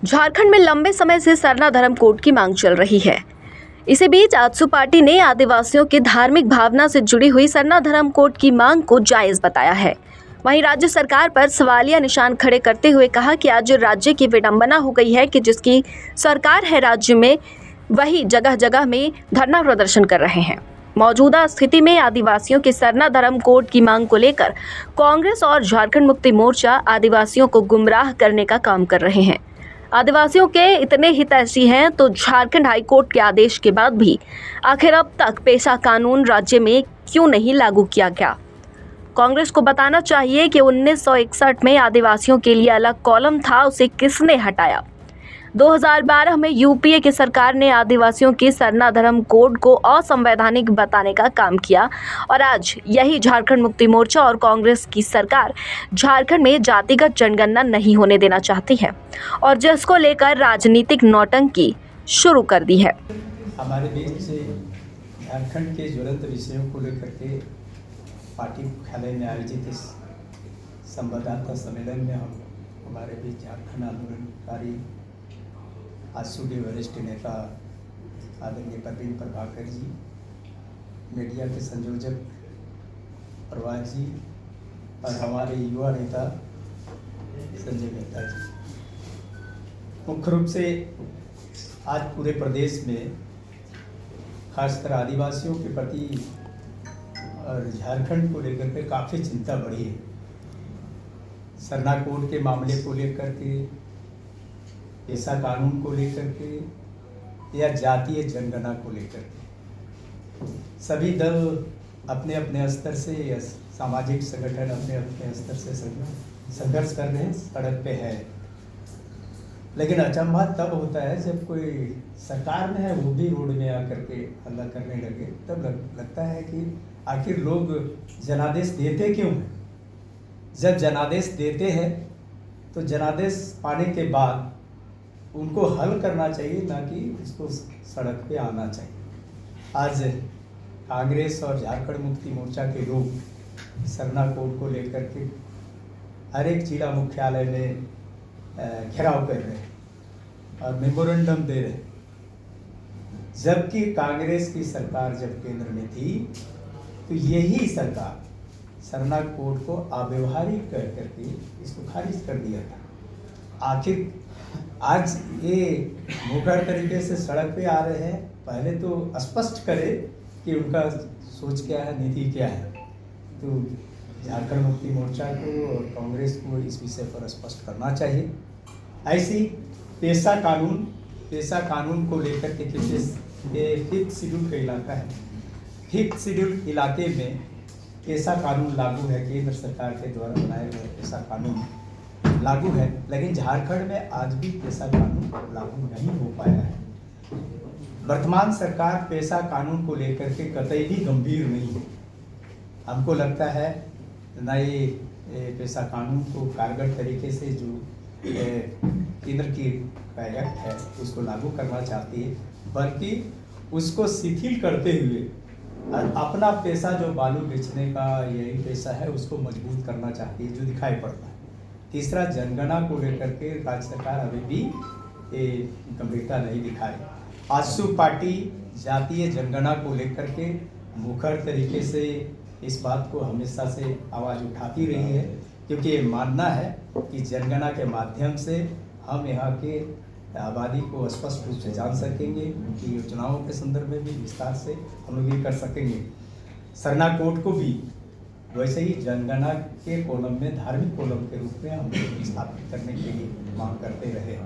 झारखंड में लंबे समय से सरना धर्म कोड की मांग चल रही है। इसी बीच आजसू पार्टी ने आदिवासियों की धार्मिक भावना से जुड़ी हुई सरना धर्म कोड की मांग को जायज बताया है। वहीं राज्य सरकार पर सवालिया निशान खड़े करते हुए कहा कि आज राज्य की विडंबना हो गई है कि जिसकी सरकार है राज्य में, वही जगह जगह में धरना प्रदर्शन कर रहे हैं। मौजूदा स्थिति में आदिवासियों के सरना धर्म कोड की मांग को लेकर कांग्रेस और झारखंड मुक्ति मोर्चा आदिवासियों को गुमराह करने का काम कर रहे हैं। आदिवासियों के इतने हितैषी हैं तो झारखंड हाईकोर्ट के आदेश के बाद भी आखिर अब तक पेशा कानून राज्य में क्यों नहीं लागू किया गया। कांग्रेस को बताना चाहिए कि 1961 में आदिवासियों के लिए अलग कॉलम था, उसे किसने हटाया। 2012 में यूपीए की सरकार ने आदिवासियों के सरना धर्म कोड को असंवैधानिक बताने का काम किया और आज यही झारखंड मुक्ति मोर्चा और कांग्रेस की सरकार झारखंड में जातिगत जनगणना नहीं होने देना चाहती है और जिसको लेकर राजनीतिक नौटंकी शुरू कर दी है। हमारे बीच से झारखंड के ज्वलंत विषयों को लेकर के पार्टी मुख्यालय में आयोजित इस संवाददाता सम्मेलन में हमारे बीच झारखंड आंदोलनकारी आजसू के वरिष्ठ नेता आदरणीय परवीन प्रभाकर जी, मीडिया के संयोजक प्रभात जी और हमारे युवा नेता संजय मेहता जी। मुख्य रूप से आज पूरे प्रदेश में खासकर आदिवासियों के प्रति और झारखंड को लेकर के काफ़ी चिंता बढ़ी है। सरना कोड के मामले को लेकर के, पेशा कानून को लेकर के या जातीय जनगणना को लेकर के सभी दल अपने अपने स्तर से या सामाजिक संगठन अपने अपने स्तर से संघर्ष कर रहे हैं, सड़क पे है। लेकिन अचंभा तब होता है जब कोई सरकार में है वो भी रोड में आकर के हल्ला करने लगे, तब लगता है कि आखिर लोग जनादेश देते क्यों हैं। जब जनादेश देते हैं तो जनादेश पाने के बाद उनको हल करना चाहिए, ना कि उसको सड़क पे आना चाहिए। आज कांग्रेस और झारखंड मुक्ति मोर्चा के लोग सरना कोड को लेकर के हर एक जिला मुख्यालय में घेराव कर रहे हैं और मेमोरेंडम दे रहे हैं। जबकि कांग्रेस की सरकार जब केंद्र में थी तो यही सरकार सरना कोड को अव्यवहारिक कर करके इसको खारिज कर दिया था। आखिर आज ये मुखर तरीके से सड़क पे आ रहे हैं, पहले तो स्पष्ट करे कि उनका सोच क्या है, नीति क्या है। तो झारखंड मुक्ति मोर्चा को और कांग्रेस को इस विषय पर स्पष्ट करना चाहिए। ऐसी पेशा कानून को लेकर के फिफ्थ शेड्यूल का इलाका है, फिफ्थ शेड्यूल इलाके में पेशा कानून लागू है। केंद्र सरकार के द्वारा बनाए गए पेशा कानून लागू है, लेकिन झारखंड में आज भी पेशा कानून लागू नहीं हो पाया है। वर्तमान सरकार पेशा कानून को लेकर के कतई भी गंभीर नहीं है। हमको लगता है ना ये पेशा कानून को कारगर तरीके से जो केंद्र की एक्ट है उसको लागू करना चाहती है, बल्कि उसको शिथिल करते हुए अपना पेशा जो बालू बेचने का यही पेशा है उसको मजबूत करना चाहती है, जो दिखाई पड़ता है। तीसरा, जनगणना को लेकर के राज्य सरकार अभी भी गंभीरता नहीं दिखाई। आजसू पार्टी जातीय जनगणना को लेकर के मुखर तरीके से इस बात को हमेशा से आवाज़ उठाती रही है, क्योंकि ये मानना है कि जनगणना के माध्यम से हम यहाँ के आबादी को स्पष्ट रूप से जान सकेंगे, उनकी योजनाओं के संदर्भ में भी विस्तार से हम लोग कर सकेंगे। सरना कोड को भी वैसे ही जनगणना के कॉलम में धार्मिक कॉलम के रूप में हम स्थापित करने के लिए मांग करते रहे।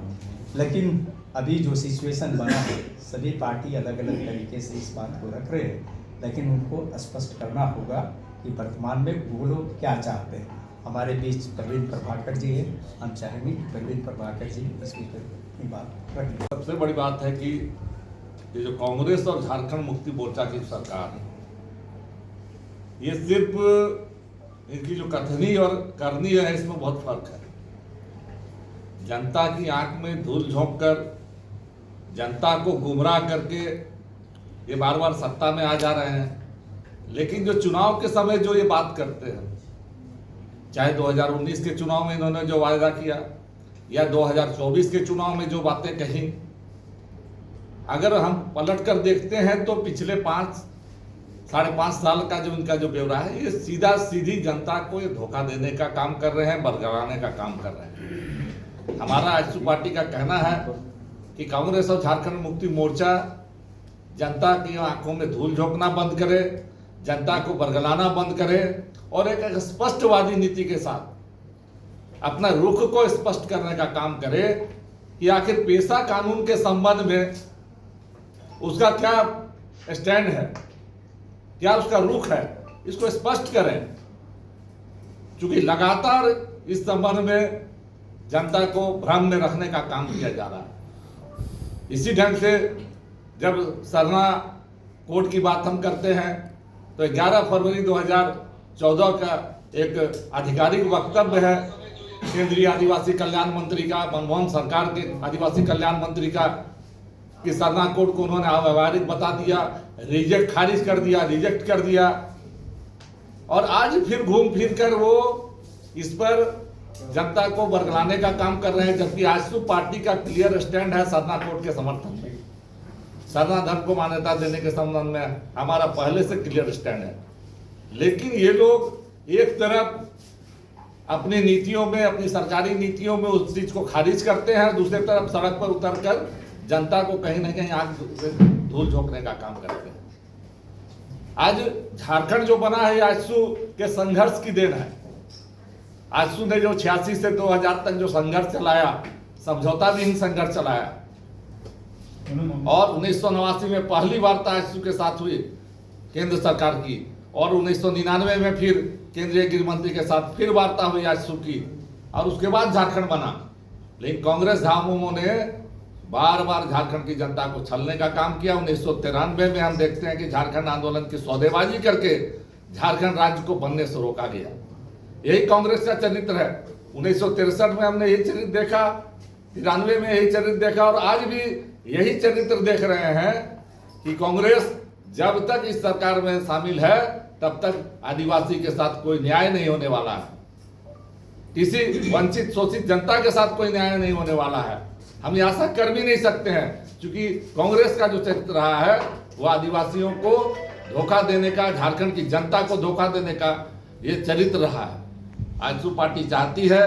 लेकिन अभी जो सिचुएशन बना है, सभी पार्टी अलग अलग तरीके से इस बात को रख रहे हैं, लेकिन उनको स्पष्ट करना होगा कि वर्तमान में वो लोग क्या चाहते हैं। हमारे बीच परवीन प्रभाकर जी हैं, हम चाहेंगे परवीन प्रभाकर जी इस विषय की बात रखें। सबसे बड़ी बात है कि ये जो कांग्रेस और झारखंड मुक्ति मोर्चा की सरकार है, ये सिर्फ इनकी जो कथनी और करनी है इसमें बहुत फर्क है। जनता की आंख में धूल झोंक कर जनता को गुमराह करके ये बार बार सत्ता में आ जा रहे हैं, लेकिन जो चुनाव के समय जो ये बात करते हैं, चाहे 2019 के चुनाव में इन्होंने जो वायदा किया, या 2024 के चुनाव में जो बातें कही, अगर हम पलट कर देखते हैं तो पिछले 5-5.5 साल का जो इनका जो ब्यौरा है, ये सीधा सीधी जनता को ये धोखा देने का काम कर रहे हैं, बरगलाने का काम कर रहे हैं। हमारा आजसू पार्टी का कहना है कि कांग्रेस और झारखंड मुक्ति मोर्चा जनता की आंखों में धूल झोंकना बंद करे, जनता को बरगलाना बंद करे और एक स्पष्टवादी नीति के साथ अपना रुख को स्पष्ट करने का काम करे कि आखिर पेशा कानून के संबंध में उसका क्या स्टैंड है, क्या उसका रुख है, इसको स्पष्ट करें। क्योंकि लगातार इस संबंध में जनता को भ्रम में रखने का काम किया जा रहा है। इसी ढंग से जब सरना कोर्ट की बात हम करते हैं तो 11 फरवरी 2014 का एक आधिकारिक वक्तव्य है केंद्रीय आदिवासी कल्याण मंत्री का, मनमोहन सरकार के आदिवासी कल्याण मंत्री का, कि सरना कोर्ट को उन्होंने अव्यवहारिक बता दिया, खारिज कर दिया, रिजेक्ट कर दिया। और आज फिर घूम फिर कर वो इस पर जनता को बरगलाने का काम कर रहे हैं, जबकि आजसू पार्टी का क्लियर स्टैंड है सरना कोर्ट के समर्थन में। सरना धर्म को मान्यता देने के संबंध में हमारा पहले से क्लियर स्टैंड है। लेकिन ये लोग एक तरफ अपनी नीतियों में, अपनी सरकारी नीतियों में उस चीज को खारिज करते हैं, दूसरी तरफ सड़क पर उतरकर जनता को कहीं ना कहीं आग धूल झोंकने का काम करते हैं। आज झारखंड जो बना है आजसू के संघर्ष की देन है। आजसू ने जो 86 से 2000 तक जो संघर्ष चलाया, समझौता विहीन संघर्ष चलाया, और 1989 में पहली वार्ता आजसू के साथ हुई केंद्र सरकार की, और 1999 में फिर केंद्रीय गृह मंत्री के साथ फिर वार्ता हुई आजसू की, और उसके बाद झारखंड बना। लेकिन कांग्रेस झामुमो ने बार बार झारखंड की जनता को छलने का काम किया। 1993 में हम देखते हैं कि झारखंड आंदोलन की सौदेबाजी करके झारखंड राज्य को बनने से रोका गया। यही कांग्रेस का चरित्र है। 1963 में हमने यही चरित्र देखा, 93 में यही चरित्र देखा, और आज भी यही चरित्र देख रहे हैं कि कांग्रेस जब तक इस सरकार में शामिल है तब तक आदिवासी के साथ कोई न्याय नहीं होने वाला है, किसी वंचित शोषित जनता के साथ कोई न्याय नहीं होने वाला है। हम आशा कर भी नहीं सकते हैं, क्योंकि कांग्रेस का जो चरित्र रहा है वो आदिवासियों को धोखा देने का, झारखंड की जनता को धोखा देने का ये चरित्र रहा है। आजसू पार्टी चाहती है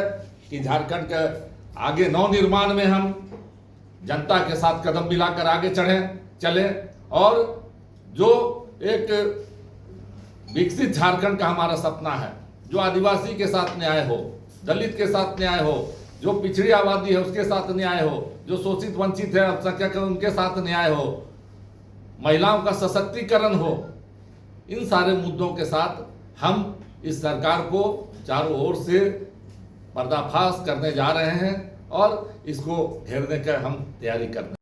कि झारखंड के आगे नवनिर्माण में हम जनता के साथ कदम मिलाकर आगे चलें, और जो एक विकसित झारखंड का हमारा सपना है, जो आदिवासी के साथ न्याय हो, दलित के साथ न्याय हो, जो पिछड़ी आबादी है उसके साथ न्याय हो, जो शोषित वंचित है अल्पसंख्यक है उनके साथ न्याय हो, महिलाओं का सशक्तिकरण हो, इन सारे मुद्दों के साथ हम इस सरकार को चारों ओर से पर्दाफाश करने जा रहे हैं और इसको घेरने का हम तैयारी करने